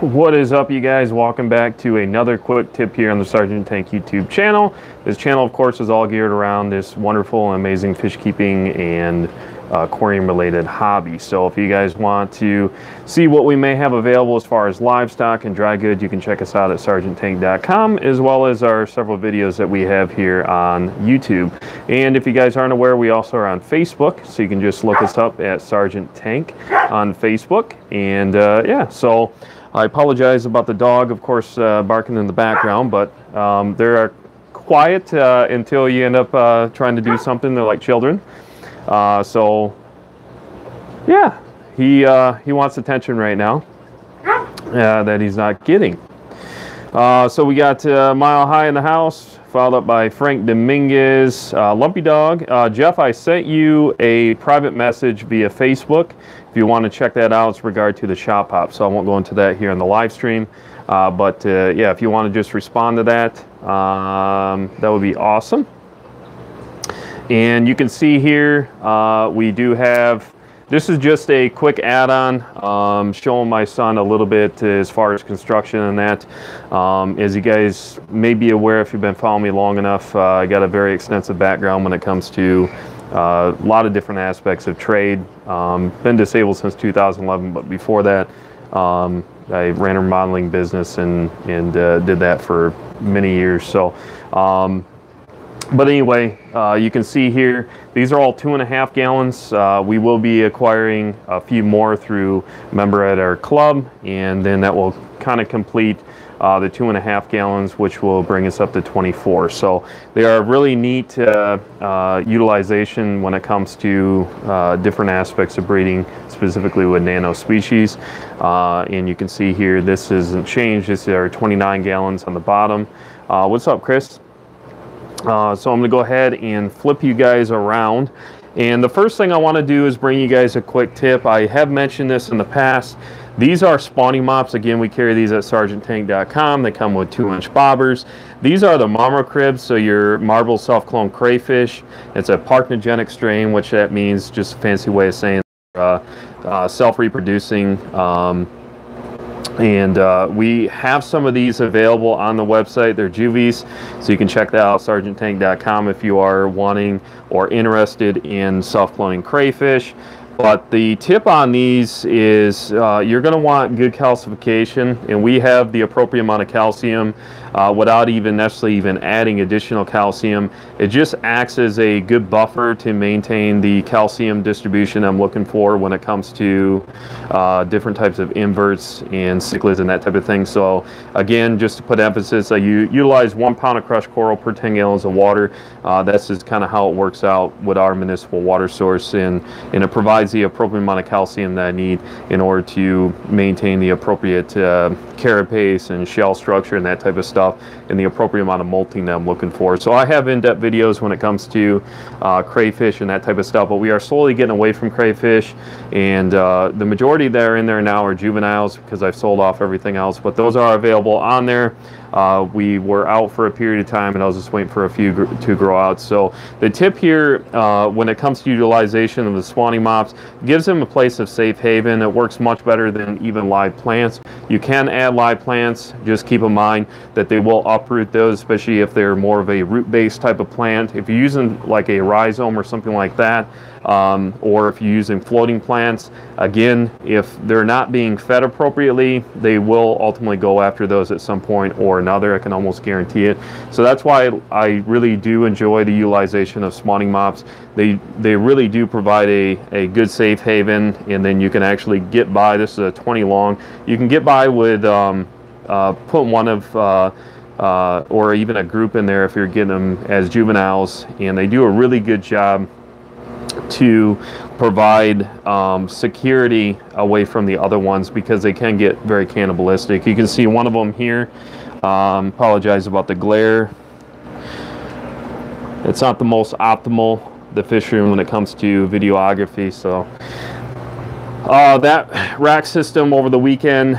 What is up, you guys? Welcome back to another quick tip here on the Sergeant Tank YouTube channel. This channel, of course, is all geared around this wonderful and amazing fish keeping and aquarium related hobby. So if you guys want to see what we may have available as far as livestock and dry goods, you can check us out at sergeanttank.com, as well as our several videos that we have here on YouTube. And if you guys aren't aware, we also are on Facebook, so you can just look us up at Sergeant Tank on Facebook. And yeah, so I apologize about the dog, of course, barking in the background, but they're quiet until you end up trying to do something. They're like children. So yeah, he wants attention right now that he's not getting. So we got Mile High in the house, followed up by Frank Dominguez, Lumpy Dog. Jeff, I sent you a private message via Facebook. If you want to check that out, it's regard to the shop hop. So I won't go into that here on the live stream. But yeah, if you want to just respond to that, that would be awesome. And you can see here, we do have, this is just a quick add-on, showing my son a little bit as far as construction and that. As you guys may be aware, if you've been following me long enough, I got a very extensive background when it comes to a lot of different aspects of trade. Been disabled since 2011, but before that, I ran a remodeling business and did that for many years. So, but anyway, you can see here, these are all 2.5 gallons. We will be acquiring a few more through member at our club, and then that will kind of complete the 2.5 gallons, which will bring us up to 24. So they are really neat utilization when it comes to different aspects of breeding, specifically with nano species. And you can see here, this isn't changed. This is our 29 gallons on the bottom. What's up, Chris? So I'm going to go ahead and flip you guys around. And the first thing I want to do is bring you guys a quick tip. I have mentioned this in the past. These are spawning mops. Again, we carry these at sergeanttank.com. They come with 2-inch bobbers. These are the mama cribs, so your marble self-cloned crayfish. It's a parthenogenic strain, which that means just a fancy way of saying self-reproducing. And we have some of these available on the website. They're juvies, so you can check that out, sergeanttank.com, if you are wanting or interested in self-cloning crayfish. But the tip on these is you're going to want good calcification, and we have the appropriate amount of calcium without even necessarily even adding additional calcium. It just acts as a good buffer to maintain the calcium distribution I'm looking for when it comes to different types of inverts and cichlids and that type of thing. So again, just to put emphasis, you utilize 1 pound of crushed coral per 10 gallons of water. That's just kind of how it works out with our municipal water source, and it provides the appropriate amount of calcium that I need in order to maintain the appropriate carapace and shell structure and that type of stuff, and the appropriate amount of molting that I'm looking for. So I have in-depth videos when it comes to crayfish and that type of stuff, but we are slowly getting away from crayfish, and the majority that are in there now are juveniles because I've sold off everything else, but those are available on there. We were out for a period of time, and I was just waiting for a few to grow out. So the tip here, when it comes to utilization of the spawning mops, gives them a place of safe haven. It works much better than even live plants. You can add live plants. Just keep in mind that they will uproot those, especially if they're more of a root-based type of plant. If you're using like a rhizome or something like that, or if you're using floating plants, again, if they're not being fed appropriately, they will ultimately go after those at some point or another. I can almost guarantee it. So that's why I really do enjoy the utilization of spawning mops. They really do provide a good safe haven, and then you can actually get by. This is a 20 long. You can get by with putting one of or even a group in there if you're getting them as juveniles, and they do a really good job to provide security away from the other ones, because they can get very cannibalistic. You can see one of them here. Apologize about the glare. It's not the most optimal, the fish room, when it comes to videography. So That rack system over the weekend,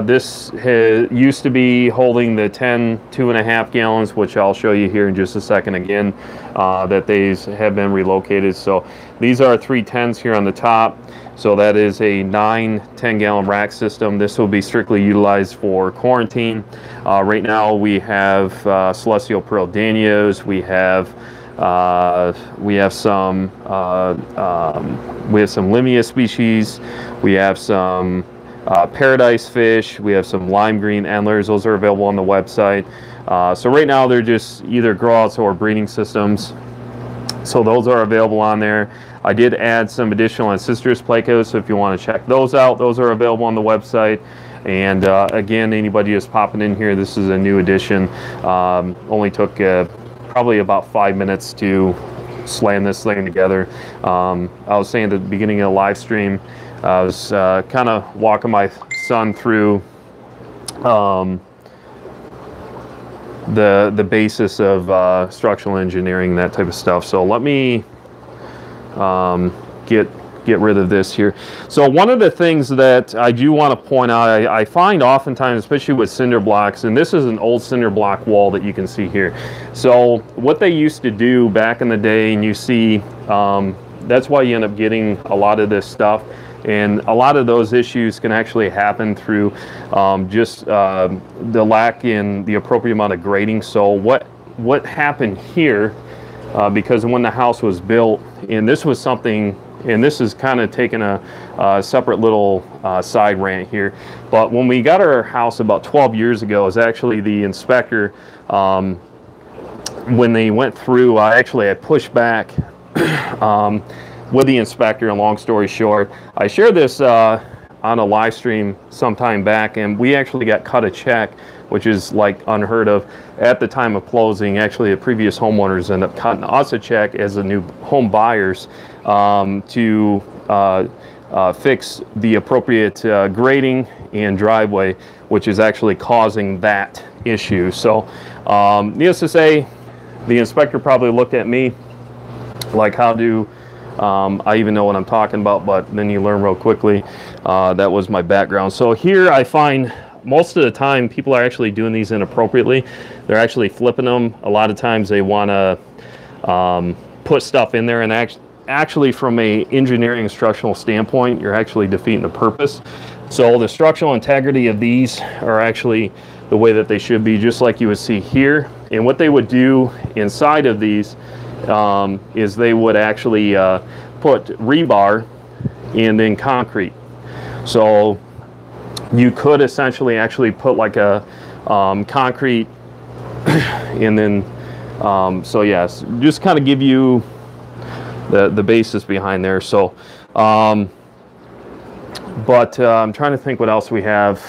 this used to be holding the 10 2.5 gallons, which I'll show you here in just a second again, that these have been relocated. So these are 310s here on the top. So that is a 9 10-gallon rack system. This will be strictly utilized for quarantine. Right now we have Celestial Pearl Danios, we have some Limia species, we have some paradise fish, we have some lime green endlers. Those are available on the website. So right now they're just either grow outs or breeding systems. So those are available on there. I did add some additional ancestors plecos, so if you want to check those out, those are available on the website. And again, anybody just popping in here, this is a new addition. Only took probably about 5 minutes to slam this thing together. I was saying at the beginning of the live stream, I was kind of walking my son through the basis of structural engineering, that type of stuff. So let me get rid of this here. So one of the things that I do want to point out, I find oftentimes, especially with cinder blocks, and this is an old cinder block wall that you can see here. So what they used to do back in the day, and you see, that's why you end up getting a lot of this stuff. And a lot of those issues can actually happen through just the lack in the appropriate amount of grading. So what happened here, because when the house was built, and this was something, and this is kind of taking a separate little side rant here, but when we got our house about 12 years ago, it was actually the inspector, when they went through, I pushed back with the inspector, and long story short, I shared this on a live stream sometime back, and we actually got cut a check, which is like unheard of at the time of closing. Actually, the previous homeowners ended up cutting us a check as the new home buyers to fix the appropriate grading and driveway, which is actually causing that issue. So needless to say, the inspector probably looked at me like, how do I even know what I'm talking about? But then you learn real quickly. That was my background. So here I find most of the time people are actually doing these inappropriately. They're actually flipping them. A lot of times they want to put stuff in there, and actually from a engineering structural standpoint, you're actually defeating the purpose. So the structural integrity of these are actually the way that they should be, just like you would see here. And what they would do inside of these is they would actually put rebar and then concrete. So you could essentially actually put like a concrete and then so yes, just kind of give you the basis behind there. So but I'm trying to think what else we have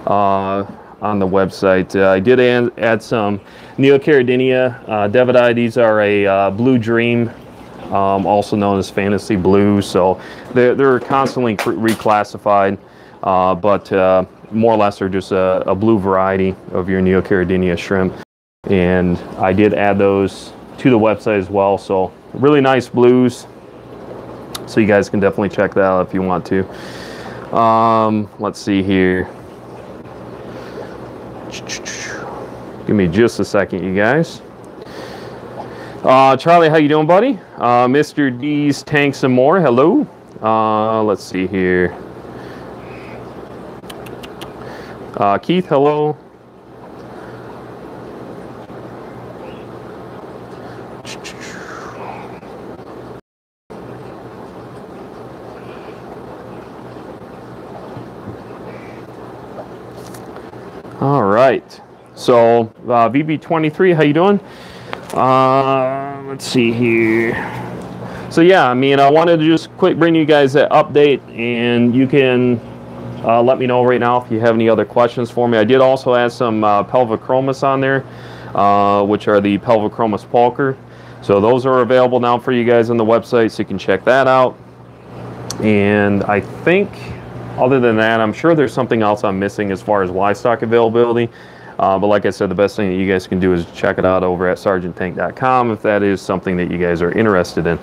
on the website. I did add some Neocaridina Devidae. These are a blue dream, also known as fantasy blue. So they're constantly reclassified, but more or less are just a blue variety of your Neocaridina shrimp. And I did add those to the website as well. So really nice blues. So you guys can definitely check that out if you want to. Let's see here. Give me just a second, you guys. Charlie, how you doing, buddy? Mr. D's Tank some more. Hello. Let's see here. Keith, hello. All right, so VB23, how you doing? Let's see here. So yeah, I mean, I wanted to just quick bring you guys an update, and you can let me know right now if you have any other questions for me. I did also add some Pelvichromis on there, which are the Pelvichromis pulcher. So those are available now for you guys on the website, so you can check that out. And I think, other than that, I'm sure there's something else I'm missing as far as livestock availability. But like I said, the best thing that you guys can do is check it out over at sergeanttank.com if that is something that you guys are interested in.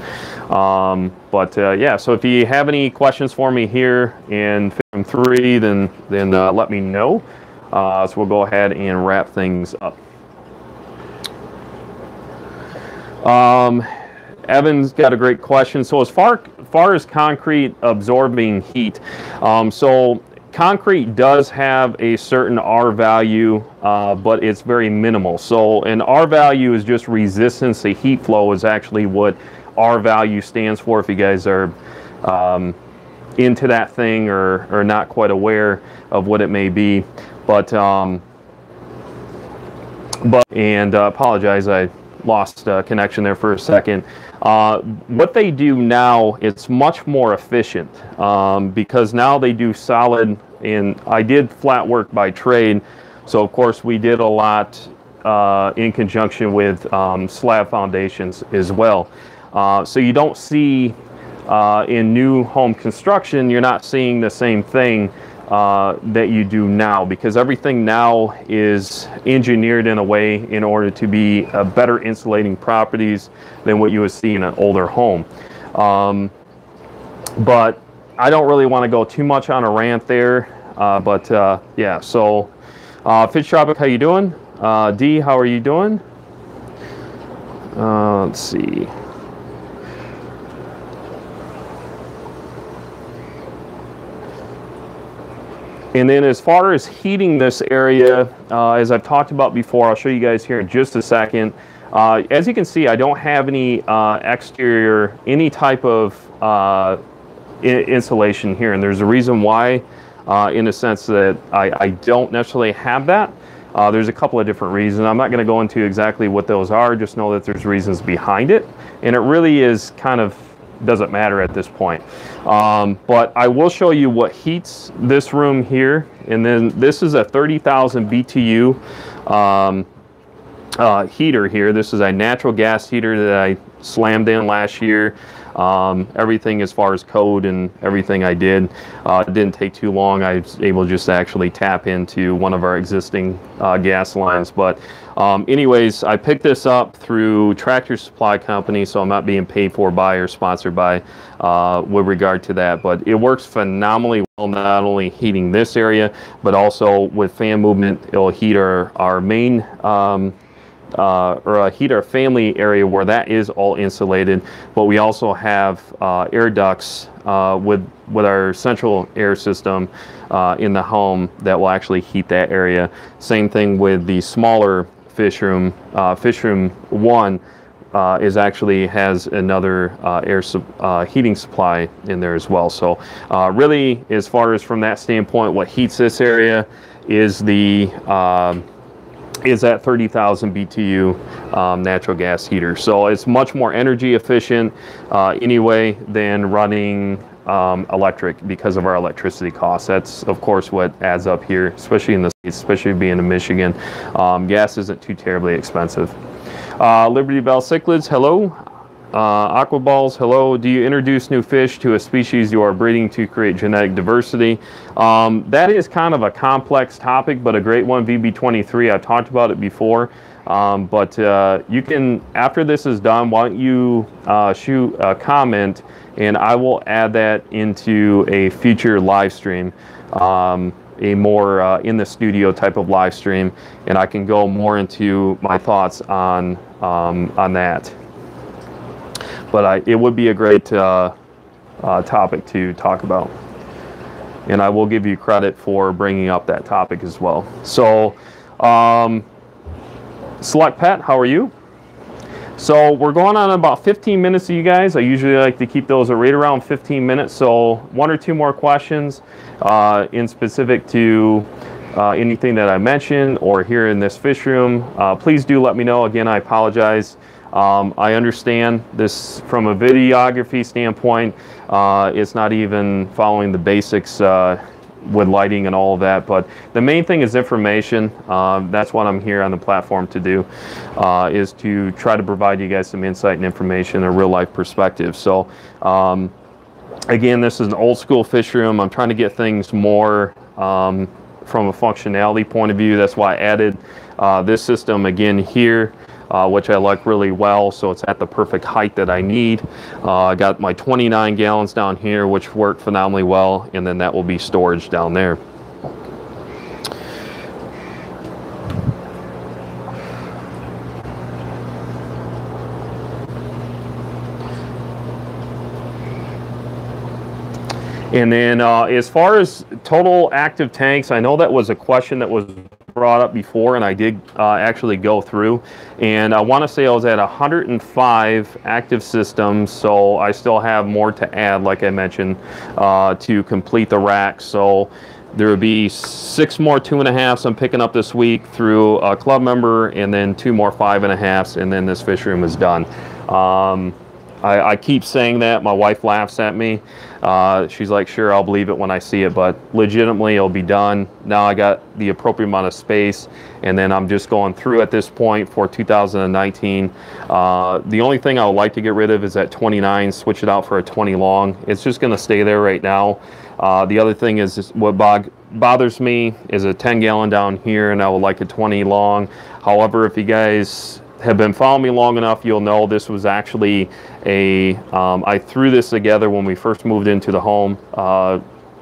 Yeah, so if you have any questions for me here in Film 3, then let me know. So we'll go ahead and wrap things up. Evan's got a great question. So as far as concrete absorbing heat, so concrete does have a certain R value, but it's very minimal. So an R value is just resistance to heat flow is actually what R value stands for, if you guys are into that thing or not quite aware of what it may be. Apologize, I lost connection there for a second. What they do now, it's much more efficient because now they do solid, and I did flat work by trade, so of course we did a lot in conjunction with slab foundations as well. So you don't see in new home construction, you're not seeing the same thing that you do now, because everything now is engineered in a way in order to be better insulating properties than what you would see in an older home. But I don't really want to go too much on a rant there. Yeah, so Fish Tropic, how you doing? D, how are you doing? Let's see. And then as far as heating this area, as I've talked about before, I'll show you guys here in just a second. As you can see, I don't have any exterior, any type of insulation here. And there's a reason why, in the sense that I don't necessarily have that. There's a couple of different reasons. I'm not going to go into exactly what those are, just know that there's reasons behind it. And it really is kind of doesn't matter at this point. But I will show you what heats this room here. And then this is a 30,000 BTU heater here. This is a natural gas heater that I slammed in last year. Everything as far as code and everything I did, it didn't take too long. I was able just to actually tap into one of our existing gas lines. But anyways, I picked this up through Tractor Supply Company, so I'm not being paid for by or sponsored by with regard to that. But it works phenomenally well, not only heating this area, but also with fan movement, it'll heat our main heat our family area where that is all insulated, but we also have air ducts with our central air system in the home that will actually heat that area. Same thing with the smaller fish room. Fish room 1 has another air heating supply in there as well. So really, as far as from that standpoint, what heats this area is that 30,000 BTU natural gas heater. So it's much more energy efficient anyway than running electric because of our electricity costs. That's of course what adds up here, especially in the States, especially being in Michigan. Gas isn't too terribly expensive. Liberty Bell Cichlids, hello. Aqua Balls, hello. Do you introduce new fish to a species you are breeding to create genetic diversity? That is kind of a complex topic, but a great one. VB23, I've talked about it before. You can, after this is done, why don't you shoot a comment and I will add that into a future live stream, a more in the studio type of live stream, and I can go more into my thoughts on that. But it would be a great topic to talk about. And I will give you credit for bringing up that topic as well. So, Select Pet, how are you? So we're going on about 15 minutes, you guys. I usually like to keep those right around 15 minutes. So 1 or 2 more questions in specific to anything that I mentioned or here in this fish room. Please do let me know. Again, I apologize. I understand this from a videography standpoint. It's not even following the basics with lighting and all of that, but the main thing is information. That's what I'm here on the platform to do, is to try to provide you guys some insight and information, a real life perspective. So again, this is an old school fish room. I'm trying to get things more from a functionality point of view. That's why I added this system again here, which I like really well. So it's at the perfect height that I need. I got my 29 gallons down here, which worked phenomenally well, and then that will be storage down there. And then as far as total active tanks, I know that was a question that was brought up before, and I did actually go through. And I want to say I was at 105 active systems, so I still have more to add, like I mentioned, to complete the rack. So there would be 6 more 2.5s I'm picking up this week through a club member, and then 2 more 5.5s, and then this fish room is done. I keep saying that. My wife laughs at me. She's like, sure, I'll believe it when I see it, but legitimately it'll be done. Now I got the appropriate amount of space, and then I'm just going through at this point for 2019. The only thing I would like to get rid of is that 29, switch it out for a 20 long. It's just going to stay there right now. The other thing is what bothers me is a 10 gallon down here, and I would like a 20 long. However, if you guys have been following me long enough, you'll know this was actually I threw this together when we first moved into the home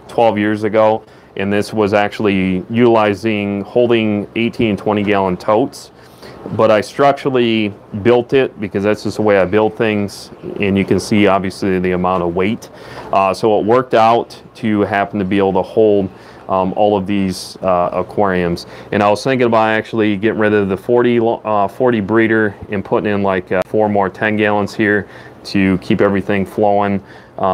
12 years ago, and this was actually utilizing holding 18 and 20 gallon totes, but I structurally built it because that's just the way I build things, and you can see obviously the amount of weight, so it worked out to happen to be able to hold all of these aquariums. And I was thinking about actually getting rid of the 40 breeder and putting in like 4 more 10 gallons here to keep everything flowing.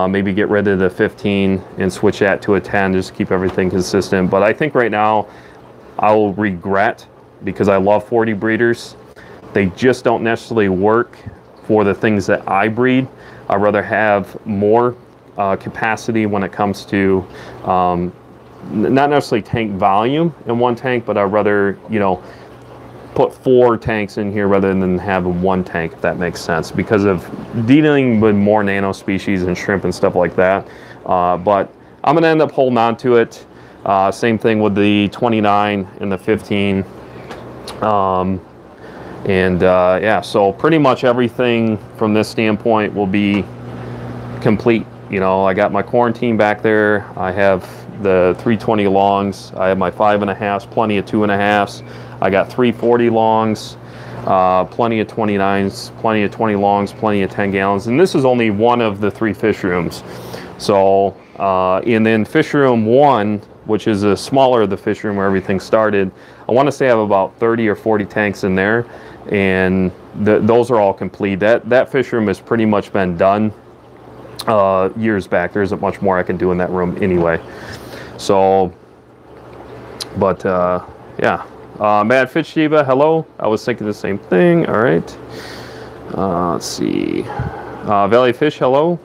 Maybe get rid of the 15 and switch that to a 10 just to keep everything consistent. But I think right now I will regret, because I love 40 breeders. They just don't necessarily work for the things that I breed. I'd rather have more capacity when it comes to not necessarily tank volume in one tank, but I'd rather, you know, put 4 tanks in here rather than having 1 tank, if that makes sense, because of dealing with more nano species and shrimp and stuff like that. But I'm going to end up holding on to it. Same thing with the 29 and the 15. Yeah, so pretty much everything from this standpoint will be complete. You know, I got my quarantine back there. I have the 320 longs. I have my 5.5s, plenty of 2.5s. I got 340 longs, plenty of 29s, plenty of 20 longs, plenty of 10 gallons. And this is only one of the 3 fish rooms. So, and then fish room 1, which is a smaller of the fish room where everything started, I want to say I have about 30 or 40 tanks in there, and those are all complete. That fish room has pretty much been done years back. There isn't much more I can do in that room anyway. So, but yeah. Mad Fish Diva, hello. I was thinking the same thing. All right. Let's see. Valley Fish, hello.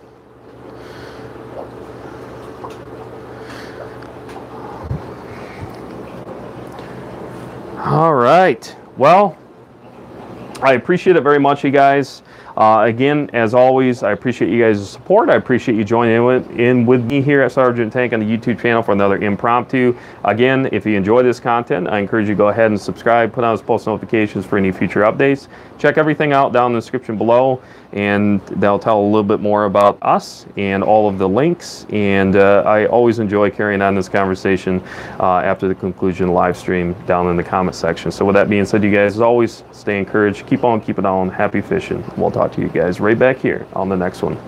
All right. Well, I appreciate it very much, you guys. Again, as always, I appreciate you guys' support. I appreciate you joining in with me here at Sergeant Tank on the YouTube channel for another impromptu. Again, if you enjoy this content, I encourage you to go ahead and subscribe, put on those post notifications for any future updates. Check everything out down in the description below, and they'll tell a little bit more about us and all of the links. And I always enjoy carrying on this conversation after the conclusion of the live stream down in the comment section. So with that being said, you guys, as always, stay encouraged, keep on keeping on, happy fishing. We'll talk to you guys right back here on the next one.